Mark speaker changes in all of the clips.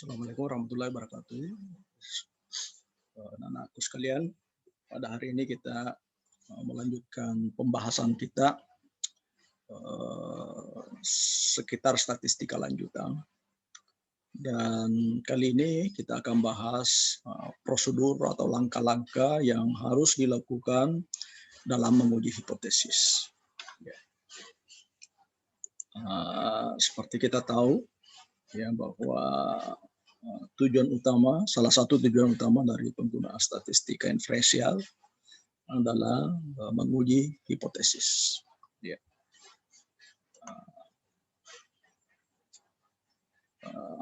Speaker 1: Assalamualaikum warahmatullahi wabarakatuh. Anak-anakku sekalian, pada hari ini kita melanjutkan pembahasan kita sekitar statistika lanjutan. Dan kali ini kita akan bahas prosedur atau langkah-langkah yang harus dilakukan dalam menguji hipotesis. Seperti kita tahu ya bahwa salah satu tujuan utama dari penggunaan statistika inferensial adalah menguji hipotesis. Ya.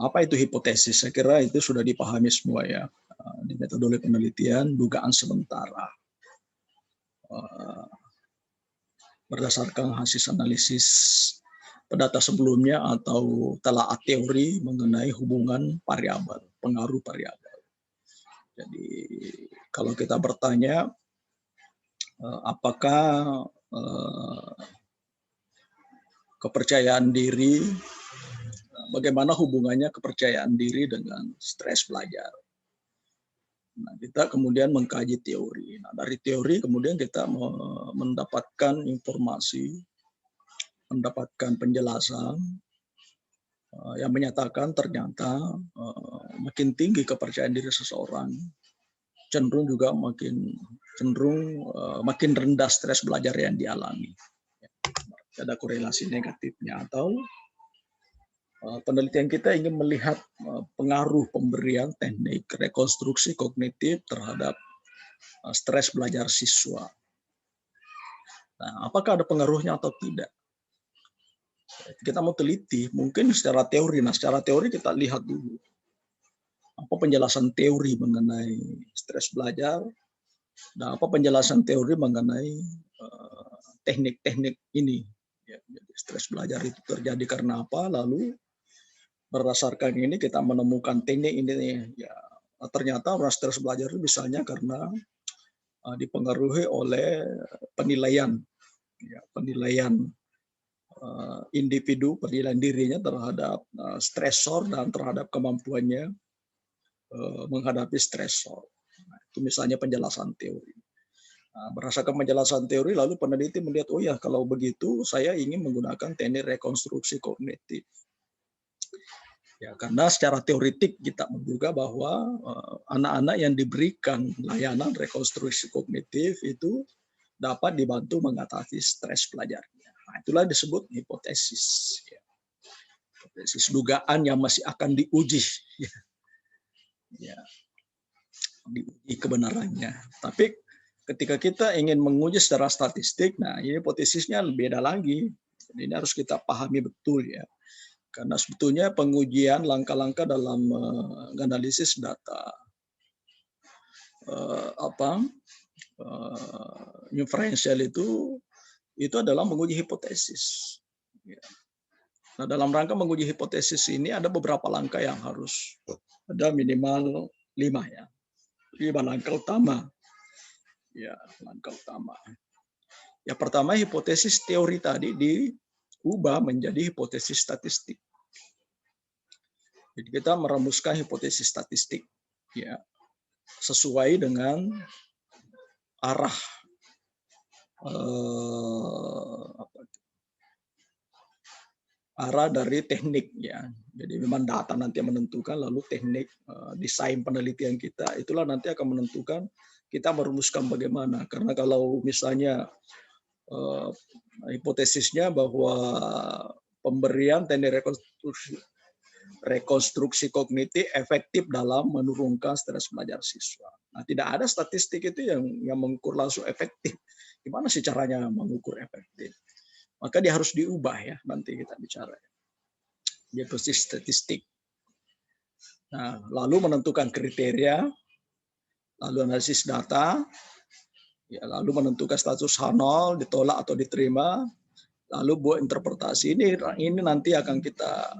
Speaker 1: Apa itu hipotesis? Saya kira itu sudah dipahami semua ya. Di metode penelitian dugaan sementara. Berdasarkan hasil analisis data sebelumnya atau telaah teori mengenai hubungan variabel, pengaruh variabel. Jadi kalau kita bertanya apakah kepercayaan diri, bagaimana hubungannya kepercayaan diri dengan stres belajar. Nah, kita kemudian mengkaji teori. Nah, dari teori kemudian kita mendapatkan informasi, mendapatkan penjelasan yang menyatakan ternyata makin tinggi kepercayaan diri seseorang, cenderung makin rendah stres belajar yang dialami. Ada korelasi negatifnya, atau penelitian kita ingin melihat pengaruh pemberian teknik rekonstruksi kognitif terhadap stres belajar siswa. Nah, apakah ada pengaruhnya atau tidak? Kita mau teliti, mungkin secara teori. Nah, secara teori kita lihat dulu apa penjelasan teori mengenai stres belajar, dan apa penjelasan teori mengenai teknik-teknik ini. Ya, jadi stres belajar itu terjadi karena apa? Lalu berdasarkan ini kita menemukan teknik ini. Ya, ternyata orang stres belajar itu misalnya karena dipengaruhi oleh penilaian, ya, penilaian individu, penilaian dirinya terhadap stresor dan terhadap kemampuannya menghadapi stresor. Nah, itu misalnya penjelasan teori. Nah, berdasarkan penjelasan teori, lalu peneliti melihat, oh ya kalau begitu saya ingin menggunakan teknik rekonstruksi kognitif. Ya, karena secara teoritik kita menduga bahwa anak-anak yang diberikan layanan rekonstruksi kognitif itu dapat dibantu mengatasi stres belajarnya. Nah, itulah disebut hipotesis. Ya. Hipotesis dugaan yang masih akan diuji. Ya. Diuji kebenarannya. Tapi ketika kita ingin menguji secara statistik, nah ini hipotesisnya beda lagi. Jadi ini harus kita pahami betul ya. Karena sebetulnya pengujian langkah-langkah dalam menganalisis data inferensial itu adalah menguji hipotesis. Ya. Nah, dalam rangka menguji hipotesis ini ada beberapa langkah yang harus ada minimal 5 ya. 5 langkah utama. Ya, langkah utama. Yang pertama, hipotesis teori tadi diubah menjadi hipotesis statistik. Jadi kita merumuskan hipotesis statistik ya sesuai dengan arah arah dari teknik ya. Jadi memang data nanti yang menentukan, lalu teknik desain penelitian kita itulah nanti akan menentukan kita merumuskan bagaimana. Karena kalau misalnya hipotesisnya bahwa pemberian teknik rekonstruksi kognitif efektif dalam menurunkan stres belajar siswa. Nah, tidak ada statistik itu yang mengukur langsung efektif. Gimana sih caranya mengukur efektif? Maka dia harus diubah ya, nanti kita bicara. Hipotesis statistik. Nah, lalu menentukan kriteria, lalu analisis data, ya, lalu menentukan status H0, ditolak atau diterima, lalu buat interpretasi. Ini nanti akan kita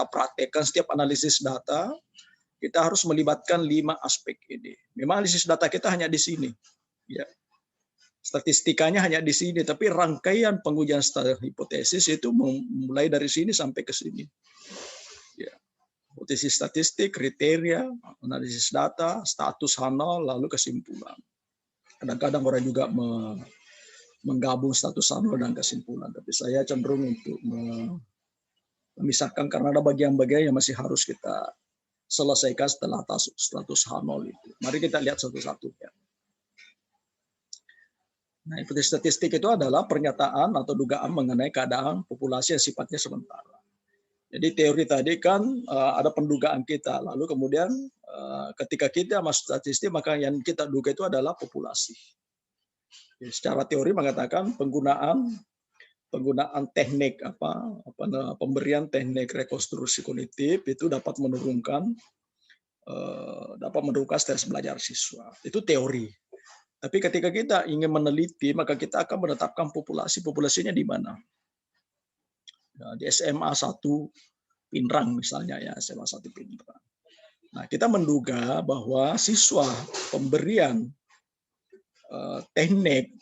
Speaker 1: praktekkan setiap analisis data. Kita harus melibatkan 5 aspek ini. Memang analisis data kita hanya di sini. Ya. Statistikanya hanya di sini, tapi rangkaian pengujian hipotesis itu mulai dari sini sampai ke sini. Ya. hipotesis statistik, kriteria, analisis data, status Hanol, lalu kesimpulan. Kadang-kadang orang juga menggabung status Hanol dan kesimpulan, tapi saya cenderung untuk memisahkan karena ada bagian-bagian yang masih harus kita selesaikan setelah status Hanol itu. Mari kita lihat satu-satu ya. Nah, hipotesis statistik itu adalah pernyataan atau dugaan mengenai keadaan populasi yang sifatnya sementara. Jadi teori tadi kan ada pendugaan kita, lalu kemudian ketika kita masuk statistik maka yang kita duga itu adalah populasi. Jadi, secara teori mengatakan penggunaan teknik pemberian teknik rekonstruksi kognitif itu dapat menurunkan stres belajar siswa. Itu teori. Tapi ketika kita ingin meneliti, maka kita akan menetapkan populasinya di mana. Nah, di SMA 1 Pinrang misalnya ya, SMA 1 Pinrang. Nah, kita menduga bahwa siswa pemberian teknik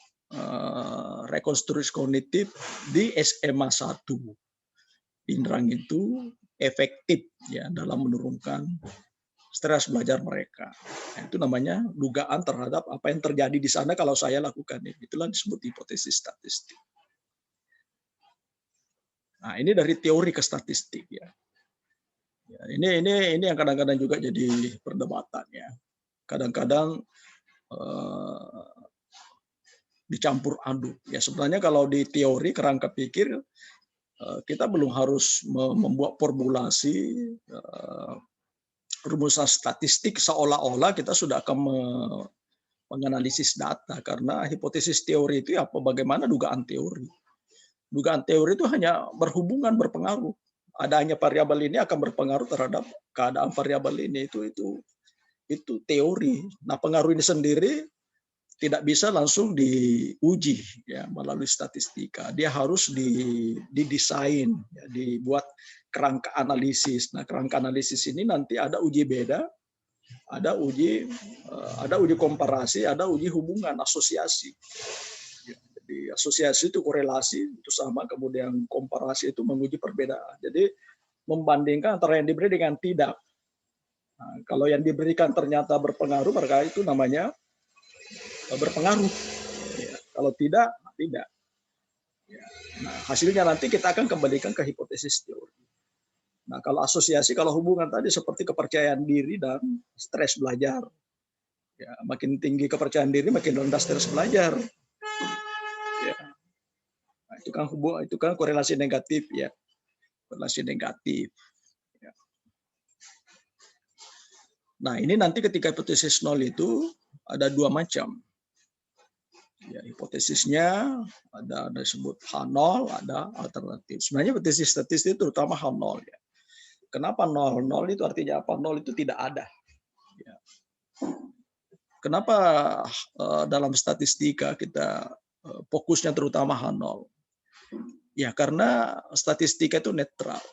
Speaker 1: rekonstruksi kognitif di SMA 1 Pinrang itu efektif ya dalam menurunkan stres belajar mereka. Nah, itu namanya dugaan terhadap apa yang terjadi di sana kalau saya lakukan. Itulah disebut hipotesis statistik. Nah, ini dari teori ke statistik ya. Ini yang kadang-kadang juga jadi perdebatan ya. Kadang-kadang dicampur aduk. Ya sebenarnya kalau di teori kerangka pikir kita belum harus membuat formulasi rumusan statistik seolah-olah kita sudah akan menganalisis data, karena hipotesis teori itu apa? Bagaimana dugaan teori? Dugaan teori itu hanya berpengaruh. Adanya variabel ini akan berpengaruh terhadap keadaan variabel ini. Itu teori. Nah, pengaruh ini sendiri tidak bisa langsung diuji ya melalui statistika. Dia harus didesain, ya, dibuat kerangka analisis. Nah, kerangka analisis ini nanti ada uji beda, ada uji komparasi, ada uji hubungan asosiasi. Ya, jadi asosiasi itu korelasi itu sama, kemudian komparasi itu menguji perbedaan. Jadi membandingkan antara yang diberi dengan tidak. Nah, kalau yang diberikan ternyata berpengaruh, maka itu namanya berpengaruh. Ya, kalau tidak, tidak. Ya. Nah, hasilnya nanti kita akan kembalikan ke hipotesis teori. Nah, kalau asosiasi, kalau hubungan tadi seperti kepercayaan diri dan stres belajar. Ya, makin tinggi kepercayaan diri, makin rendah stres belajar. Ya. Nah, itu kan korelasi negatif ya. Korelasi negatif. Ya. Nah, ini nanti ketika hipotesis nol itu ada dua macam. Ya, hipotesisnya ada disebut H0, ada alternatif. Sebenarnya hipotesis statistik terutama H0 ya. Kenapa 0? 0 itu artinya apa? 0 itu tidak ada. Ya. Kenapa dalam statistika kita fokusnya terutama H0? Ya karena statistika itu netral.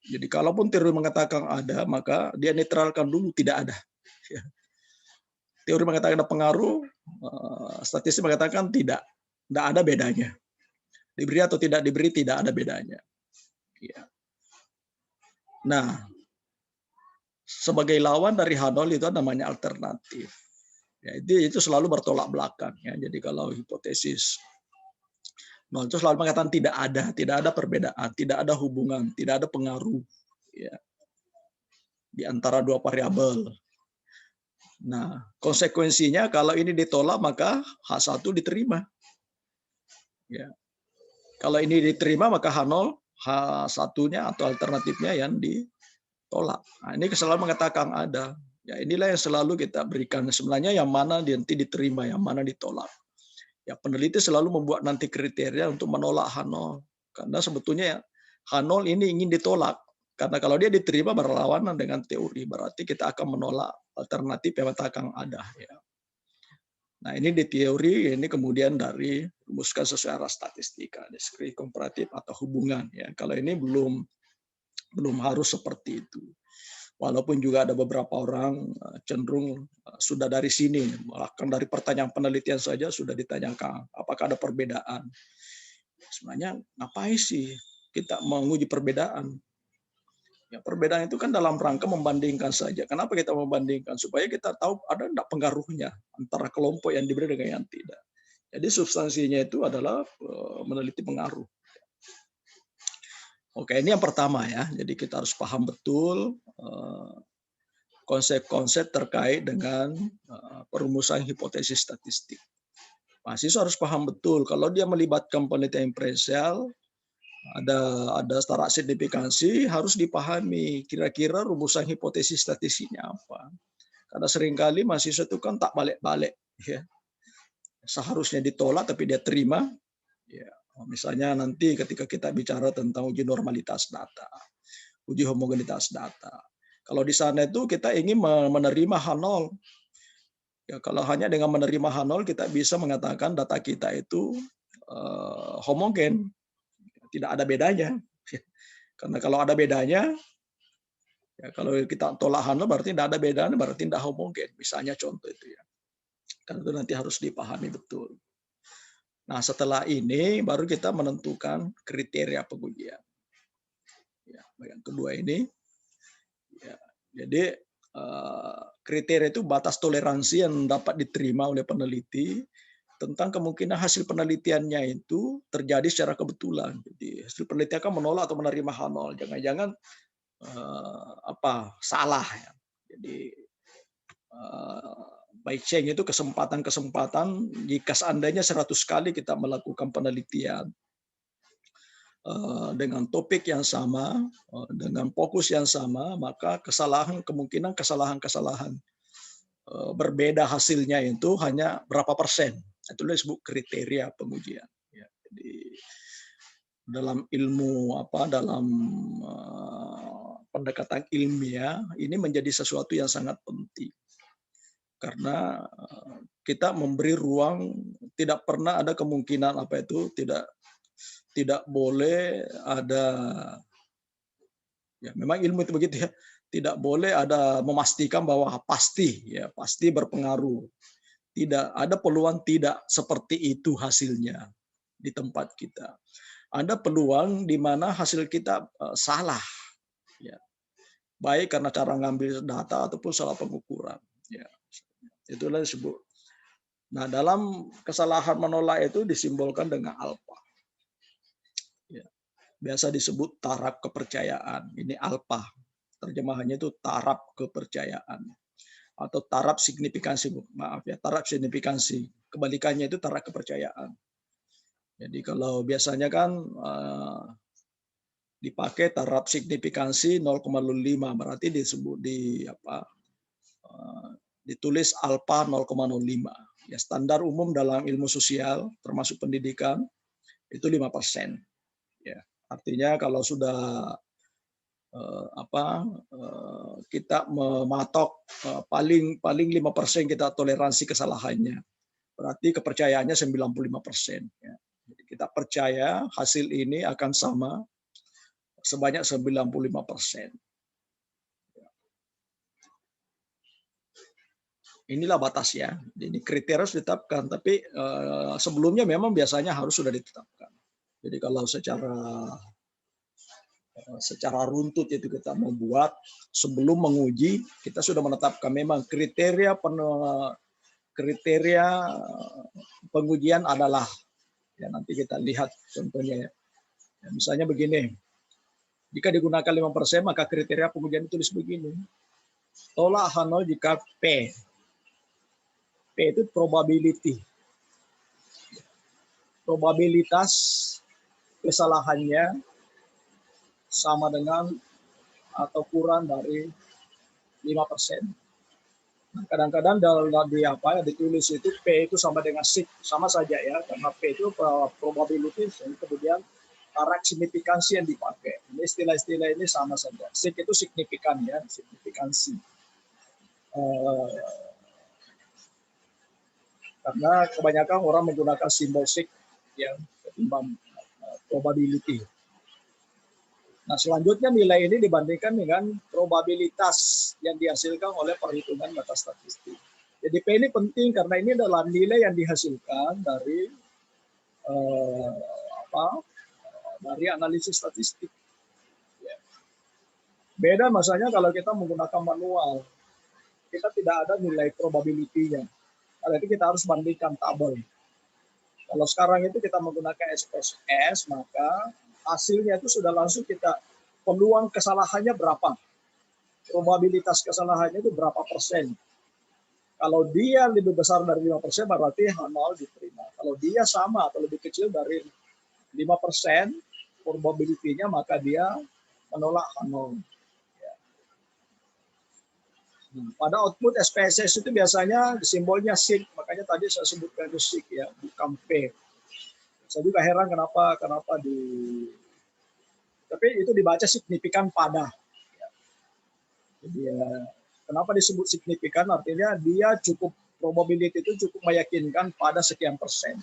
Speaker 1: Jadi kalaupun teori mengatakan ada, maka dia netralkan dulu tidak ada. Ya. Teori mengatakan ada pengaruh, statistik mengatakan tidak ada bedanya. Diberi atau tidak diberi tidak ada bedanya. Ya. Nah, sebagai lawan dari H0 itu namanya alternatif. Ya, itu selalu bertolak belakang. Ya. Jadi kalau hipotesis 0 itu selalu mengatakan tidak ada perbedaan, tidak ada hubungan, tidak ada pengaruh ya, di antara dua variabel. Nah, konsekuensinya kalau ini ditolak maka H1 diterima. Ya. Kalau ini diterima maka H0, H1-nya atau alternatifnya yang ditolak. Nah, ini selalu mengatakan ada. Ya, inilah yang selalu kita berikan. Sebenarnya yang mana nanti diterima, yang mana ditolak. Ya, peneliti selalu membuat nanti kriteria untuk menolak H0. Karena sebetulnya H0 ini ingin ditolak. Karena kalau dia diterima berlawanan dengan teori, berarti kita akan menolak alternatif yang mengatakan ada. Ya. Nah, ini di teori, ini kemudian dari rumuskan secara statistika, deskripsi komparatif atau hubungan. Ya. Kalau ini belum harus seperti itu. Walaupun juga ada beberapa orang cenderung sudah dari sini, bahkan dari pertanyaan penelitian saja sudah ditanyakan apakah ada perbedaan. Sebenarnya ngapain sih kita menguji perbedaan? Ya, perbedaan itu kan dalam rangka membandingkan saja. Kenapa kita membandingkan? Supaya kita tahu ada enggak pengaruhnya antara kelompok yang diberi dengan yang tidak. Jadi substansinya itu adalah meneliti pengaruh. Oke, ini yang pertama ya. Jadi kita harus paham betul konsep-konsep terkait dengan perumusan hipotesis statistik. Mahasiswa harus paham betul kalau dia melibatkan penelitian inferensial, ada tarak signifikansi, harus dipahami kira-kira rumusan hipotesis statistiknya apa. Karena seringkali mahasiswa itu kan tak balik-balik, ya. Seharusnya ditolak tapi dia terima. Ya, misalnya nanti ketika kita bicara tentang uji normalitas data, uji homogenitas data. Kalau di sana itu kita ingin menerima H0. Ya, kalau hanya dengan menerima H0 kita bisa mengatakan data kita itu homogen, tidak ada bedanya. Karena kalau ada bedanya, ya kalau kita tolak H0 berarti tidak ada bedanya, berarti tidak homogen. Misalnya contoh itu ya. Karena itu nanti harus dipahami betul. Nah, setelah ini baru kita menentukan kriteria pengujian. Ya, yang kedua ini, ya, jadi kriteria itu batas toleransi yang dapat diterima oleh peneliti tentang kemungkinan hasil penelitiannya itu terjadi secara kebetulan. Jadi hasil penelitian kan menolak atau menerima H0. Jangan-jangan salah ya. Jadi by chance itu kesempatan jika seandainya 100 kali kita melakukan penelitian dengan topik yang sama, dengan fokus yang sama, maka kemungkinan kesalahan berbeda hasilnya itu hanya berapa persen. Itu disebut kriteria pengujian. Ya, jadi dalam ilmu dalam pendekatan ilmiah ini menjadi sesuatu yang sangat penting. Karena kita memberi ruang, tidak pernah ada kemungkinan tidak boleh ada, ya memang ilmu itu begitu ya, tidak boleh ada memastikan bahwa pasti berpengaruh. Tidak ada peluang tidak seperti itu hasilnya di tempat kita. Ada peluang di mana hasil kita salah, ya, baik karena cara ngambil data ataupun salah pengukuran. Ya, itulah disebut. Nah, dalam kesalahan menolak itu disimbolkan dengan alfa. Ya, biasa disebut taraf kepercayaan. Ini alfa. Terjemahannya itu taraf kepercayaan atau taraf signifikansi. Maaf ya, taraf signifikansi. Kebalikannya itu taraf kepercayaan. Jadi kalau biasanya kan dipakai taraf signifikansi 0,05, berarti ditulis alfa 0,05. Ya, standar umum dalam ilmu sosial termasuk pendidikan itu 5%. Ya, artinya kalau sudah kita mematok paling 5% kita toleransi kesalahannya. Berarti kepercayaannya 95%. Ya. Jadi kita percaya hasil ini akan sama sebanyak 95%. Inilah batas ya. Jadi kriteria harus ditetapkan, tapi sebelumnya memang biasanya harus sudah ditetapkan. Jadi kalau secara runtut itu kita membuat sebelum menguji, kita sudah menetapkan memang kriteria pengujian adalah, ya nanti kita lihat contohnya ya. Misalnya begini, jika digunakan 5% maka kriteria pengujian itu tulis begini. Tolak H0 jika P itu probability. Probabilitas kesalahannya sama dengan atau kurang dari 5%. Nah, kadang-kadang ditulis itu P itu sama dengan sig, sama saja ya, karena P itu probability, kemudian taraf signifikansi yang dipakai. Ini istilah-istilah ini sama saja. Sig itu signifikan ya, signifikansi. Karena kebanyakan orang menggunakan simbol sig yang ketimbang probability. Nah, selanjutnya nilai ini dibandingkan dengan probabilitas yang dihasilkan oleh perhitungan data statistik. Jadi P ini penting karena ini adalah nilai yang dihasilkan dari dari analisis statistik. Beda masanya kalau kita menggunakan manual, kita tidak ada nilai probability-nya. Berarti kita harus bandingkan tabel. Kalau sekarang itu kita menggunakan SPSS, maka hasilnya itu sudah langsung kita, peluang kesalahannya berapa, probabilitas kesalahannya itu berapa persen. Kalau dia lebih besar dari 5%, berarti H0 diterima. Kalau dia sama atau lebih kecil dari 5% probability-nya, maka dia menolak H0. Pada output SPSS itu biasanya simbolnya SIG, makanya tadi saya sebutkan itu SIG ya, bukan P. Saya juga heran kenapa tapi itu dibaca signifikan pada. Jadi ya, kenapa disebut signifikan? Artinya dia cukup, probability itu cukup meyakinkan pada sekian persen.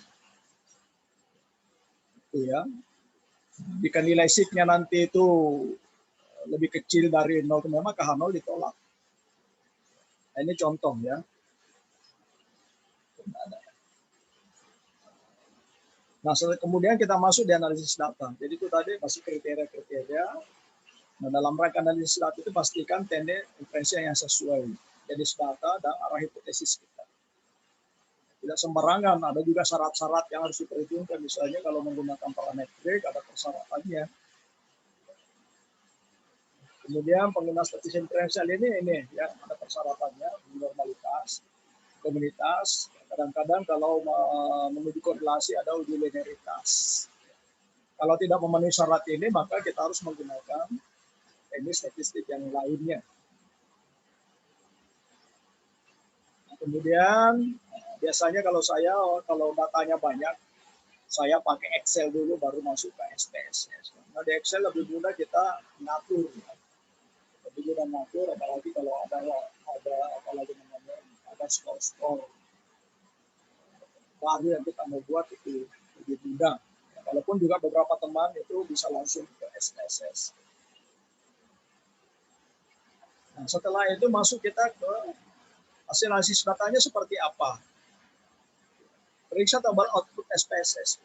Speaker 1: Itu ya. Jika nilai SIG-nya nanti itu lebih kecil dari 0,5, maka H0 ditolak. Nah, ini contoh ya. Nah, kemudian kita masuk di analisis data. Jadi itu tadi masih kriteria-kriteria. Nah, dalam rangka analisis data itu pastikan tende inferensi yang sesuai jenis data dan arah hipotesis kita. Tidak sembarangan, ada juga syarat-syarat yang harus diperhitungkan. Misalnya kalau menggunakan parametrik, ada persyaratannya. Kemudian pengguna statistik diferensial ini ya, ada persyaratannya, normalitas, komunitas. Kadang-kadang kalau menuju korelasi ada uji linearitas. Kalau tidak memenuhi syarat ini, maka kita harus menggunakan teknik statistik yang lainnya. Kemudian biasanya kalau datanya banyak, saya pakai Excel dulu baru masuk ke SPSS. Nah, di Excel lebih mudah kita ngatur. Lebih mudah ngatur, apalagi kalau ada apalagi namanya ada skor-skor baru yang kita mau buat itu lebih mudah. Walaupun juga beberapa teman itu bisa langsung ke SPSS. Nah, setelah itu masuk kita ke hasil analisis datanya seperti apa. Periksa tabel output SPSS.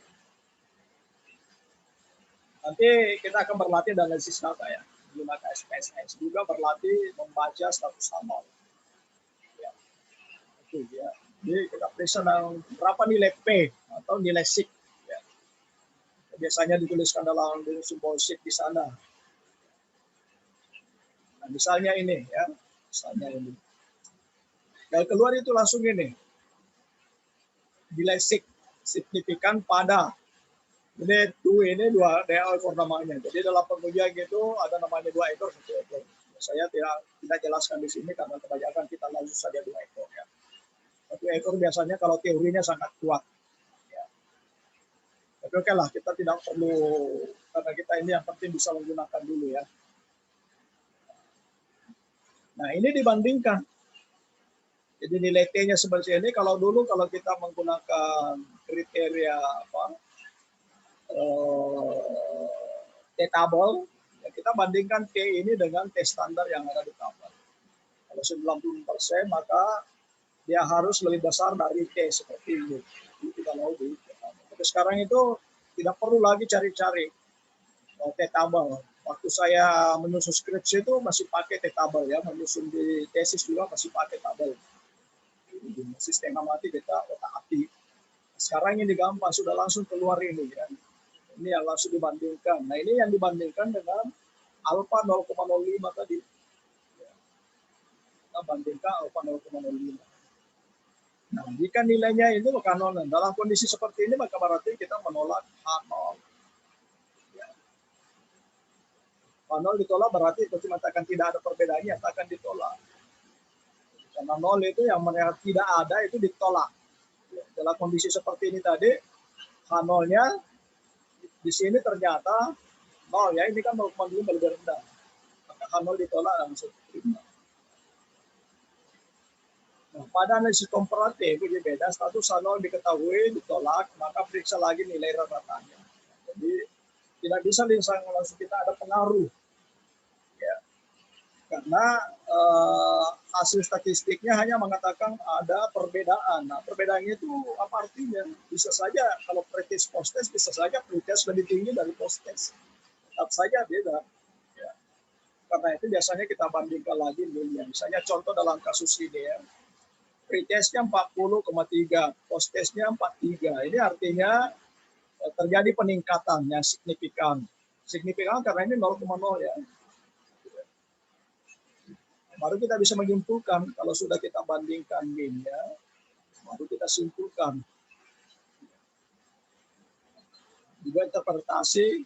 Speaker 1: Nanti kita akan berlatih dan analisis data ya, menggunakan SPSS. Juga berlatih membaca status amal. Ya. Itu ya. Jadi kita periksa berapa nilai P atau nilai SIG. Ya. Biasanya dituliskan dalam simbol SIG di sana. Nah, misalnya ini ya, misalnya ini. Dan keluar itu langsung ini. Nilai SIG signifikan pada. Ini dua ekor namanya. Jadi dalam pengujian itu ada namanya 2 ekor, 1 ekor. Saya tidak jelaskan di sini karena kebanyakan kita langsung saja 2 ekor ya. 1 ekor biasanya kalau teorinya sangat kuat. Ya. Tapi oke lah, kita tidak perlu, karena kita ini yang penting bisa menggunakan dulu ya. Nah, ini dibandingkan. Jadi nilai T-nya seperti ini. Kalau dulu kalau kita menggunakan kriteria T-tabel, ya kita bandingkan T ini dengan T standar yang ada di tabel. Kalau 90%, maka dia harus lebih besar dari T seperti ini. Kita mau di. Tapi sekarang itu tidak perlu lagi cari-cari T-tabel. Waktu saya menyusun skripsi itu masih pakai T-tabel ya, menyusun di tesis juga masih pakai tabel. Di sistem amati kita otak-atik. Sekarang ini gampang, sudah langsung keluar ini ya. Ini yang langsung dibandingkan. Nah, ini yang dibandingkan dengan alfa 0,05 tadi. Kita bandingkan alfa 0,05. Nah, jika nilainya itu maka 0. Dalam kondisi seperti ini, maka berarti kita menolak H0. Ya. H0 ditolak berarti itu mengatakan tidak ada perbedaannya, akan ditolak. Karena 0 itu yang tidak ada itu ditolak. Ya. Dalam kondisi seperti ini tadi, H0-nya di sini ternyata 0 ya, ini kan 0,5 lebih rendah. Maka H0 ditolak langsung diterima. Nah, pada analisis komparatif itu beda, status H0 diketahui, ditolak, maka periksa lagi nilai rata-ratanya. Jadi tidak bisa langsung kita ada pengaruh. Ya. Karena hasil statistiknya hanya mengatakan ada perbedaan. Nah, perbedaannya itu apa artinya? Bisa saja kalau pretest post-test, bisa saja pretest lebih tinggi dari post-test. Tetap saja beda. Ya. karena itu biasanya kita bandingkan lagi nilainya. Misalnya contoh dalam kasus ini ya, pretestnya 40,3, posttestnya 43. Ini artinya terjadi peningkatannya signifikan. Signifikan karena ini 0,0 ya. Baru kita bisa menyimpulkan kalau sudah kita bandingkan min-nya, baru kita simpulkan. Juga interpretasi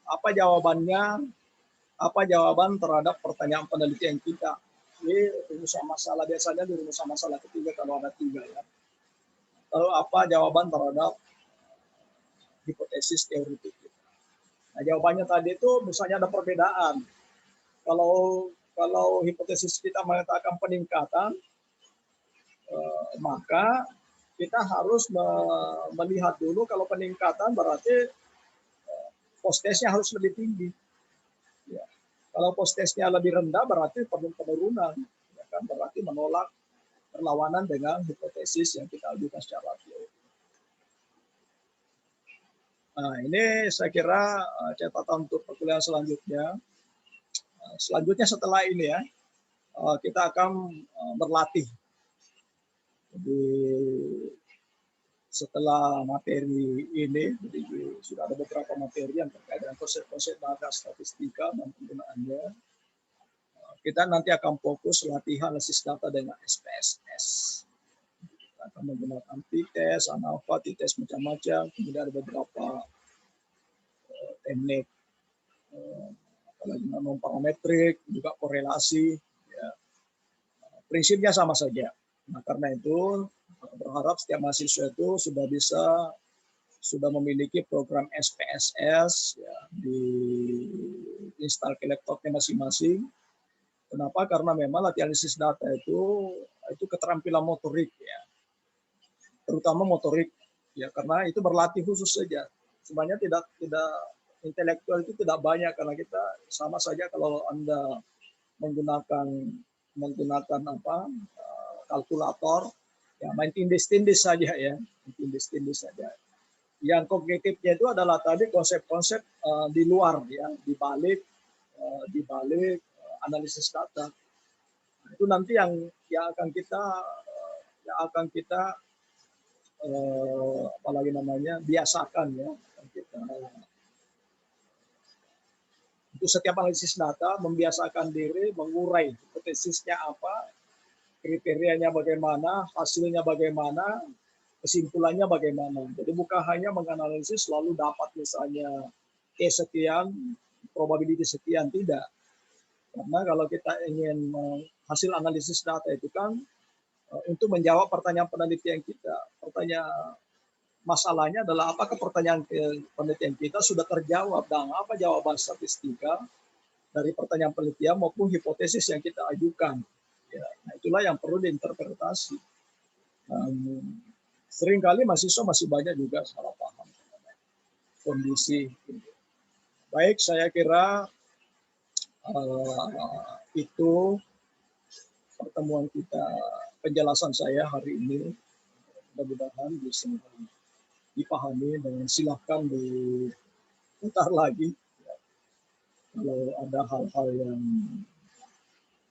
Speaker 1: apa jawaban terhadap pertanyaan penelitian kita. Ini rumusan masalah, biasanya di rumusan masalah ketiga kalau ada 3 ya. Lalu apa jawaban terhadap hipotesis teoritik kita. Nah, jawabannya tadi itu misalnya ada perbedaan. Kalau hipotesis kita mengatakan peningkatan, maka kita harus melihat dulu kalau peningkatan berarti posttestnya harus lebih tinggi. Ya. Kalau posttestnya lebih rendah berarti perlu penurunan, ya kan? Berarti menolak perlawanan dengan hipotesis yang kita ajukan secara teori. Nah, ini saya kira catatan untuk perkuliahan selanjutnya. Selanjutnya setelah ini ya, kita akan berlatih. Jadi setelah materi ini, jadi sudah ada beberapa materi yang terkait dengan konsep-konsep data statistika dan penggunaannya. Kita nanti akan fokus latihan analisis data dengan SPSS. Kita akan menggunakan t-test, ANALPA, t-test macam-macam. Kemudian ada beberapa teknik, apalagi non-parametrik, juga korelasi. Ya. Prinsipnya sama saja. Nah, karena itu berharap setiap mahasiswa itu sudah memiliki program SPSS ya, di install ke laptopnya masing-masing. Kenapa? Karena memang latihan analisis data itu keterampilan motorik ya, terutama motorik ya, karena itu berlatih khusus saja. Sebenarnya tidak intelektual itu tidak banyak karena kita sama saja kalau Anda menggunakan kalkulator ya, main tindis-tindis saja ya, tindis-tindis saja. Yang kognitifnya itu adalah tadi konsep-konsep di luar ya, di balik analisis data. Itu nanti yang akan kita apalagi namanya biasakan ya, kita itu setiap analisis data membiasakan diri mengurai hipotesisnya apa, kriterianya bagaimana, hasilnya bagaimana, kesimpulannya bagaimana. Jadi bukan hanya menganalisis lalu dapat misalnya sekian, probability sekian, tidak. Karena kalau kita ingin hasil analisis data itu kan untuk menjawab pertanyaan penelitian kita. Masalahnya adalah apakah pertanyaan penelitian kita sudah terjawab dan apa jawaban statistika dari pertanyaan penelitian maupun hipotesis yang kita ajukan. Ya, nah itulah yang perlu diinterpretasi. Seringkali mahasiswa masih banyak juga salah paham kondisi. Baik, saya kira itu pertemuan kita, penjelasan saya hari ini. Mudah-mudahan bisa dipahami dan silahkan diputar lagi kalau ada hal-hal yang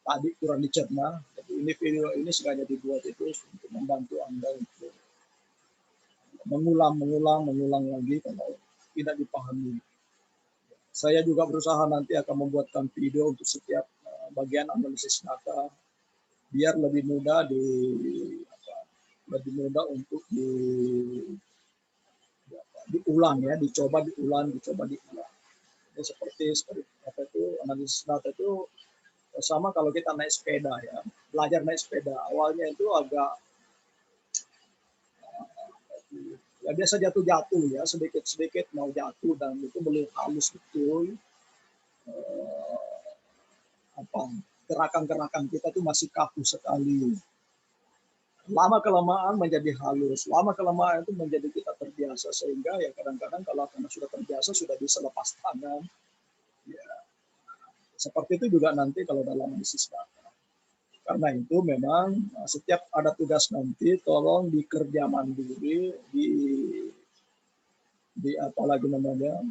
Speaker 1: tadi kurang dicerna. Jadi ini video ini sengaja dibuat itu untuk membantu Anda untuk mengulang lagi kalau tidak dipahami. Saya juga berusaha nanti akan membuatkan video untuk setiap bagian analisis data biar lebih mudah untuk diulang ya, dicoba diulang. Jadi seperti apa itu analisis data itu sama kalau kita naik sepeda ya, belajar naik sepeda awalnya itu agak ya biasa jatuh ya, sedikit mau jatuh dan itu belum halus betul. Gerakan-gerakan kita tuh masih kaku sekali. Lama kelamaan menjadi halus, lama kelamaan itu menjadi kita terbiasa sehingga ya kadang-kadang kalau karena sudah terbiasa sudah bisa lepas tangan. Ya, seperti itu juga nanti kalau dalam analisis data. Karena itu memang setiap ada tugas nanti tolong dikerja mandiri, apalagi namanya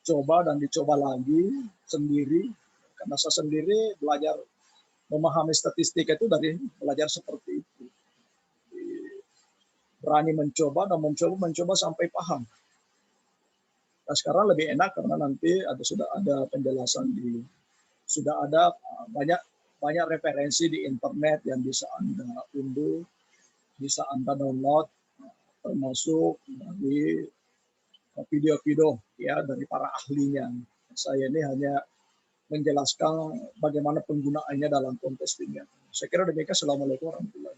Speaker 1: dicoba dan dicoba lagi sendiri, karena saya sendiri belajar memahami statistik itu dari belajar seperti itu. Berani mencoba dan mencoba sampai paham. Nah, sekarang lebih enak karena nanti sudah ada penjelasan sudah ada banyak referensi di internet yang bisa Anda unduh, bisa Anda download, termasuk dari video-video ya dari para ahlinya. Saya ini hanya menjelaskan bagaimana penggunaannya dalam konteks ini. Saya kira demikian. Assalamualaikum warahmatullahi wabarakatuh.